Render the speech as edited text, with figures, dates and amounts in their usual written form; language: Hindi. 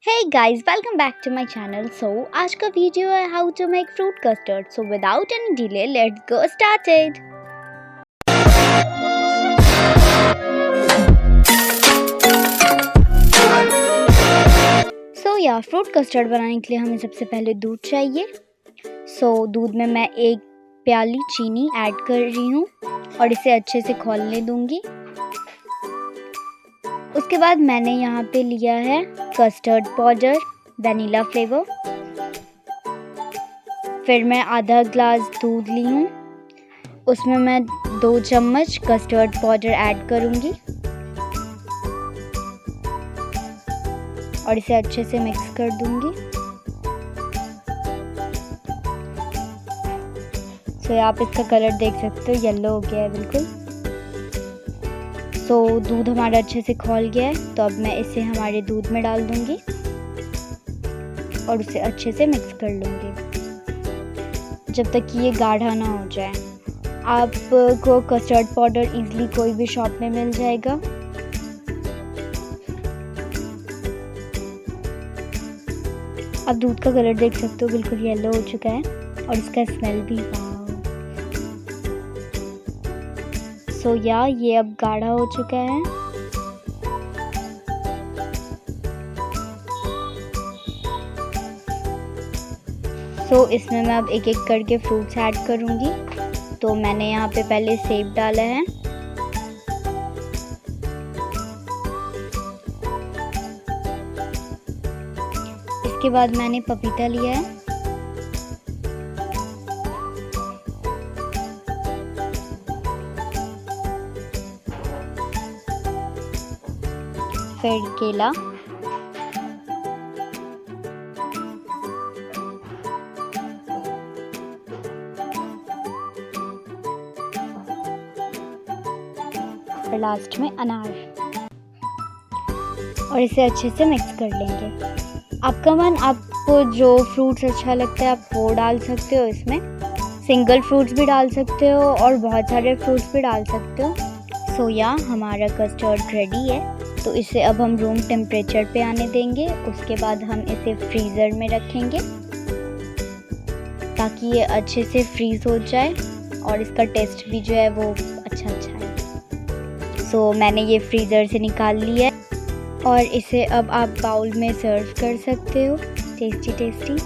Hey guys, welcome back to my channel. So आज का वीडियो है how to make fruit custard. So without any delay, let's go started. So fruit custard बनाने के लिए हमें सबसे पहले दूध चाहिए. So दूध में मैं 1 प्याली चीनी ऐड कर रही हूँ और इसे अच्छे से खौलने दूंगी. उसके बाद मैंने यहाँ पे लिया है कस्टर्ड पाउडर वनीला फ्लेवर. फिर मैं आधा ग्लास दूध ली हूँ, उसमें मैं 2 चम्मच कस्टर्ड पाउडर ऐड करूँगी और इसे अच्छे से मिक्स कर दूँगी. तो आप इसका कलर देख सकते हो, येलो हो गया है बिल्कुल. तो दूध हमारा अच्छे से खौल गया है, तो अब मैं इसे हमारे दूध में डाल दूँगी और उसे अच्छे से मिक्स कर लूँगी जब तक कि ये गाढ़ा ना हो जाए. आपको कस्टर्ड पाउडर इजीली कोई भी शॉप में मिल जाएगा. आप दूध का कलर देख सकते हो, बिल्कुल येलो हो चुका है और इसका स्मेल भी सो ये अब गाढ़ा हो चुका है. इसमें मैं अब एक एक करके फ्रूट्स ऐड करूँगी. तो मैंने यहाँ पे पहले सेब डाला है, इसके बाद मैंने पपीता लिया है, फिर केला, और लास्ट में अनार, और इसे अच्छे से मिक्स कर लेंगे. आपका मन, आपको जो फ्रूट्स अच्छा लगता है आप वो डाल सकते हो. इसमें सिंगल फ्रूट्स भी डाल सकते हो और बहुत सारे फ्रूट्स भी डाल सकते हो. हमारा कस्टर्ड रेडी है. तो इसे अब हम रूम टेम्परेचर पे आने देंगे. उसके बाद हम इसे फ्रीज़र में रखेंगे ताकि ये अच्छे से फ्रीज़ हो जाए और इसका टेस्ट भी जो है वो अच्छा है. मैंने ये फ्रीज़र से निकाल लिया है और इसे अब आप बाउल में सर्व कर सकते हो. टेस्टी.